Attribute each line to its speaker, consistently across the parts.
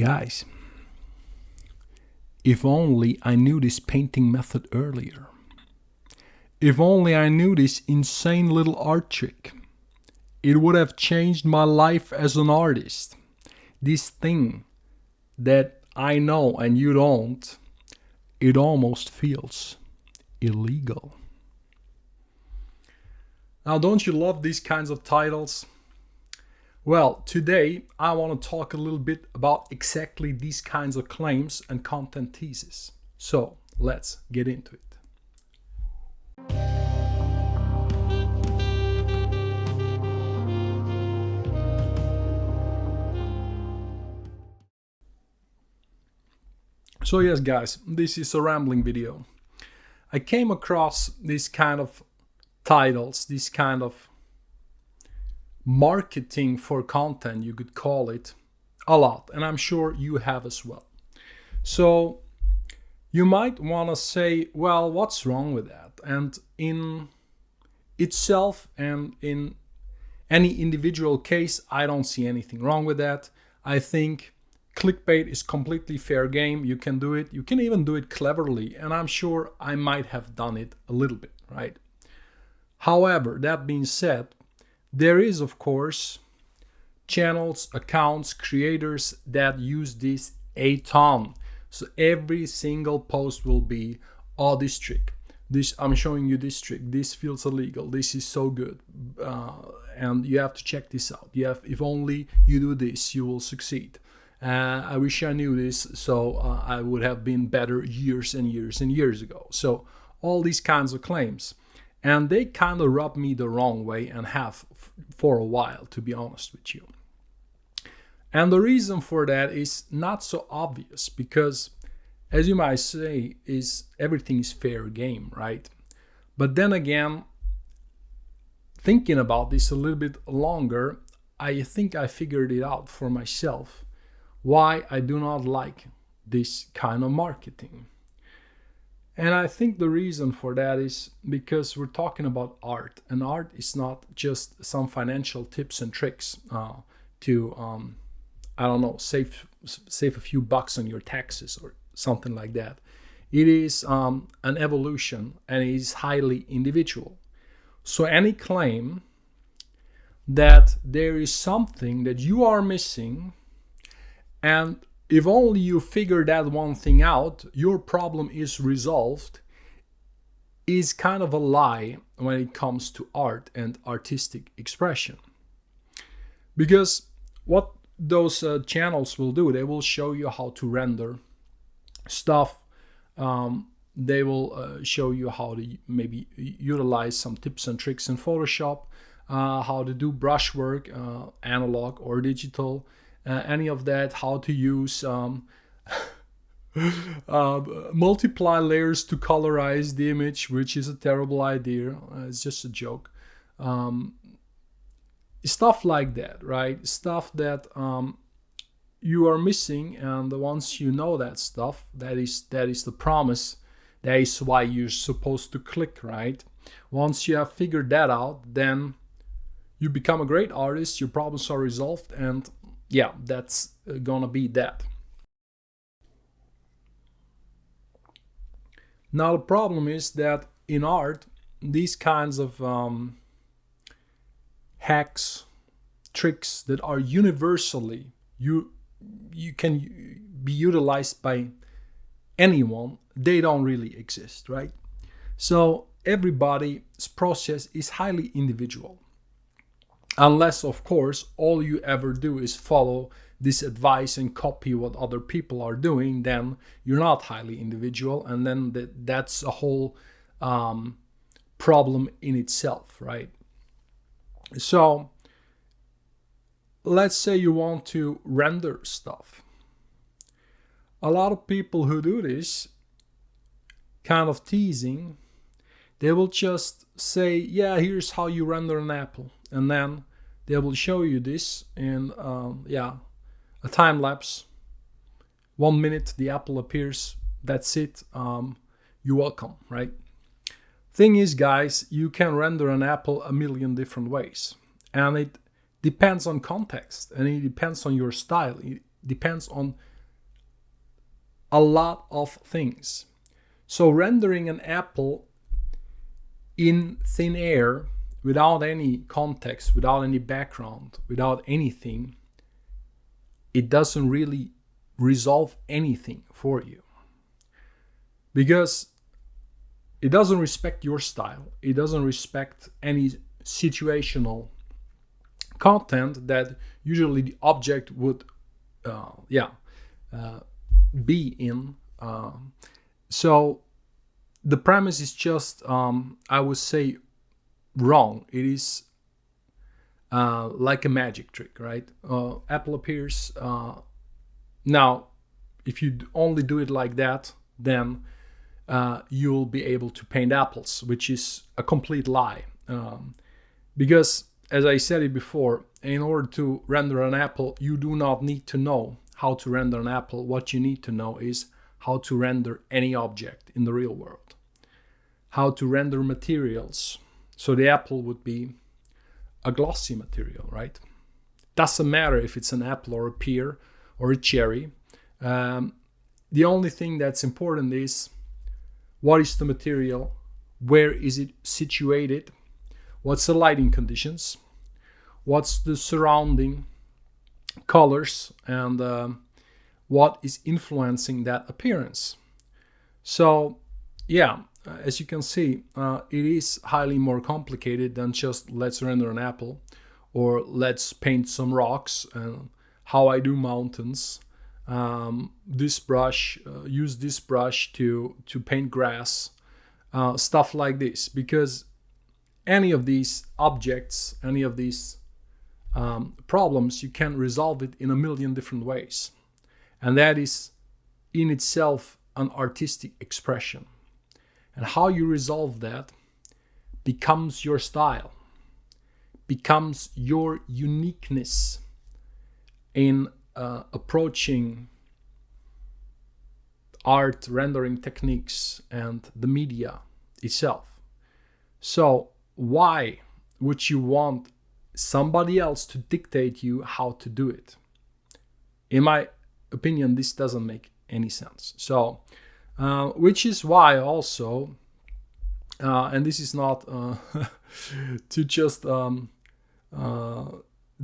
Speaker 1: Guys, if only I knew this painting method earlier. If only I knew this insane little art trick. It would have changed my life as an artist. This thing that I know and you don't, it almost feels illegal. Now, don't you love these kinds of titles? Well, today I want to talk a little bit about exactly these kinds of claims and content teases. So let's get into it. So yes, guys, this is a rambling video. I came across these kind of titles, this kind of marketing for content, you could call it, a lot, and I'm sure you have as well. So you might want to say, well, what's wrong with that? And in itself and in any individual case, I don't see anything wrong with that. I think clickbait is completely fair game. You can do it. You can even do it cleverly, and I'm sure I might have done it a little bit, right? However, that being said, there is, of course, channels, accounts, creators that use this a ton. So every single post will be, oh, this trick. This, I'm showing you this trick. This feels illegal. This is so good. And you have to check this out. If only you do this, you will succeed. I wish I knew this, so I would have been better years and years and years ago. So all these kinds of claims. And they kind of rub me the wrong way and have for a while, to be honest with you. And the reason for that is not so obvious because, as you might say, is everything is fair game, right? But then again, thinking about this a little bit longer, I think I figured it out for myself why I do not like this kind of marketing. And I think the reason for that is because we're talking about art, and art is not just some financial tips and tricks to, I don't know, save a few bucks on your taxes or something like that. It is an evolution, and it is highly individual. So any claim that there is something that you are missing, and if only you figure that one thing out, your problem is resolved, is kind of a lie when it comes to art and artistic expression. Because what those channels will do, they will show you how to render stuff. They will show you how to maybe utilize some tips and tricks in Photoshop, how to do brushwork, analog or digital. Any of that, how to use multiply layers to colorize the image, which is a terrible idea. It's just a joke. Stuff like that, right? Stuff that you are missing, and once you know that stuff, that is the promise. That is why you're supposed to click, right? Once you have figured that out, then you become a great artist. Your problems are resolved, and yeah, that's gonna be that. Now the problem is that in art, these kinds of hacks, tricks that are universally you can be utilized by anyone, they don't really exist, right? So everybody's process is highly individual. Unless, of course, all you ever do is follow this advice and copy what other people are doing, then you're not highly individual, and then that's a whole problem in itself, right? So let's say you want to render stuff. A lot of people who do this kind of teasing, they will just say, yeah, here's how you render an apple. And then they will show you this in, a time lapse. 1 minute, the apple appears. That's it. You're welcome, right? Thing is, guys, you can render an apple a million different ways. And it depends on context. And it depends on your style. It depends on a lot of things. So rendering an apple in thin air without any context, without any background, without anything, it doesn't really resolve anything for you, because it doesn't respect your style. It doesn't respect any situational content that usually the object would be in. So the premise is just, I would say, wrong. It is like a magic trick, right? Apple appears. Now, if you only do it like that, then you'll be able to paint apples, which is a complete lie. Because, as I said it before, in order to render an apple, you do not need to know how to render an apple. What you need to know is how to render any object in the real world, how to render materials. So the apple would be a glossy material, right? Doesn't matter if it's an apple or a pear or a cherry. The only thing that's important is, what is the material? Where is it situated? What's the lighting conditions? What's the surrounding colors? And what is influencing that appearance? So, yeah, as you can see, it is highly more complicated than just let's render an apple or let's paint some rocks and how I do mountains. This brush, use this brush to paint grass, stuff like this. Because any of these objects, any of these problems, you can resolve it in a million different ways. And that is in itself an artistic expression. And how you resolve that becomes your style, becomes your uniqueness in approaching art rendering techniques and the media itself. So why would you want somebody else to dictate you how to do it? In my opinion, this doesn't make any sense. So which is why also, and this is not to just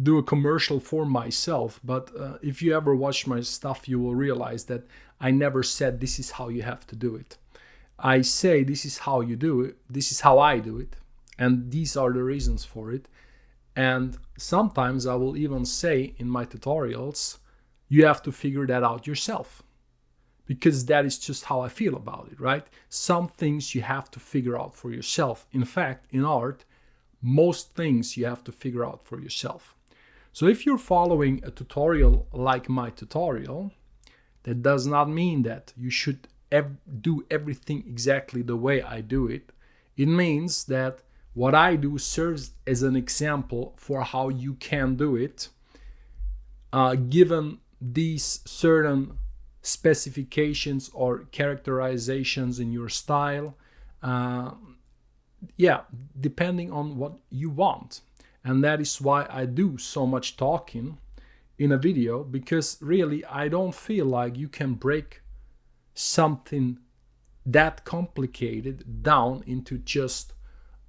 Speaker 1: do a commercial for myself, but if you ever watch my stuff, you will realize that I never said this is how you have to do it. I say this is how you do it, this is how I do it, and these are the reasons for it. And sometimes I will even say in my tutorials, you have to figure that out yourself, because that is just how I feel about it, right? Some things you have to figure out for yourself. In fact, in art, most things you have to figure out for yourself. So if you're following a tutorial like my tutorial, that does not mean that you should do everything exactly the way I do it. It means that what I do serves as an example for how you can do it, given these certain specifications or characterizations in your style, depending on what you want. And that is why I do so much talking in a video, because really I don't feel like you can break something that complicated down into just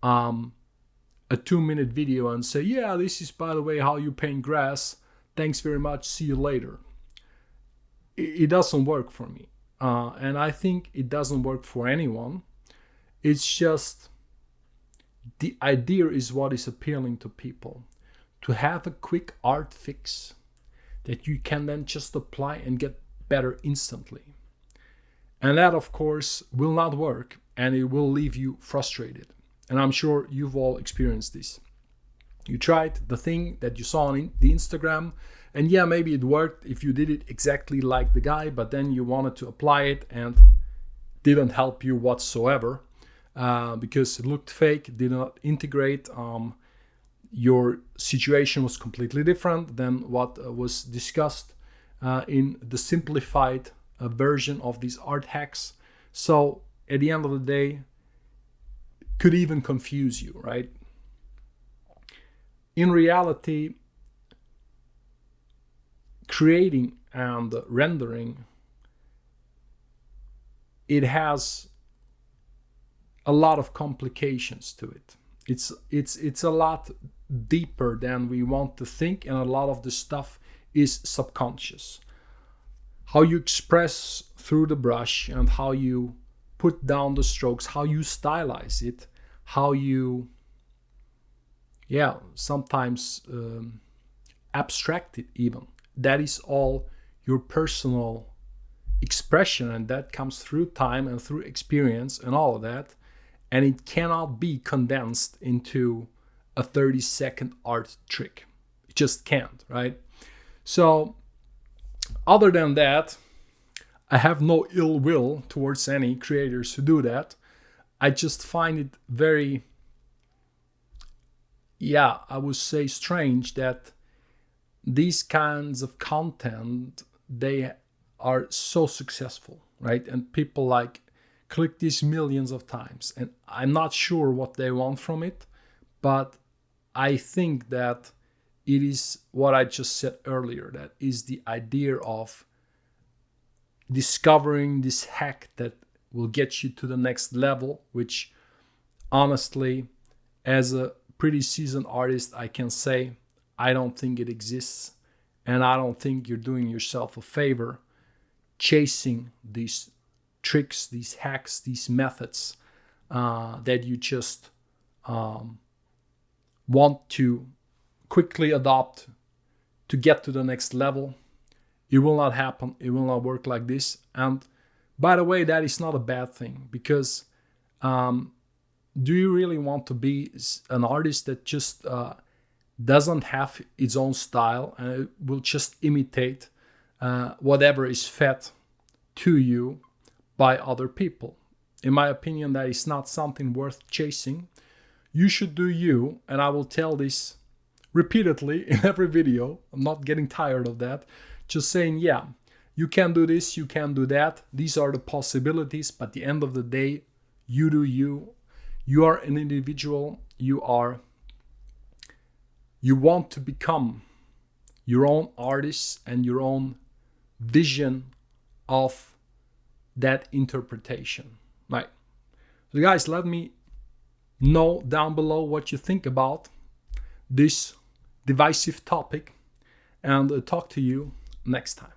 Speaker 1: a 2-minute video and say, yeah, this is, by the way, how you paint grass. Thanks very much. See you later. It doesn't work for me. And I think it doesn't work for anyone. It's just the idea is what is appealing to people. To have a quick art fix that you can then just apply and get better instantly. And that, of course, will not work, and it will leave you frustrated. And I'm sure you've all experienced this. You tried the thing that you saw on the Instagram, and yeah, maybe it worked if you did it exactly like the guy, but then you wanted to apply it and didn't help you whatsoever, because it looked fake, did not integrate. Your situation was completely different than what was discussed in the simplified version of these art hacks. So at the end of the day, could even confuse you, right? In reality, creating and rendering it has a lot of complications to it. It's a lot deeper than we want to think, and a lot of the stuff is subconscious. How you express through the brush and how you put down the strokes, how you stylize it, how you, sometimes abstract it even. That is all your personal expression, and that comes through time and through experience and all of that. And it cannot be condensed into a 30-second art trick. It just can't, right? So, other than that, I have no ill will towards any creators who do that. I just find it very, I would say strange that these kinds of content, they are so successful, right? And people like click these millions of times, and I'm not sure what they want from it, but I think that it is what I just said earlier. That is the idea of discovering this hack that will get you to the next level, which honestly, as a pretty seasoned artist, I can say I don't think it exists, and I don't think you're doing yourself a favor chasing these tricks, these hacks, these methods that you just want to quickly adopt to get to the next level. It will not happen. It will not work like this. And by the way, that is not a bad thing, because do you really want to be an artist that just doesn't have its own style and it will just imitate whatever is fed to you by other people? In my opinion, that is not something worth chasing. You should do you, and I will tell this repeatedly in every video. I'm not getting tired of that. Just saying, you can do this, you can do that. These are the possibilities, but at the end of the day, you do you. You are an individual. You want to become your own artist and your own vision of that interpretation, right? So guys, let me know down below what you think about this divisive topic, and talk to you next time.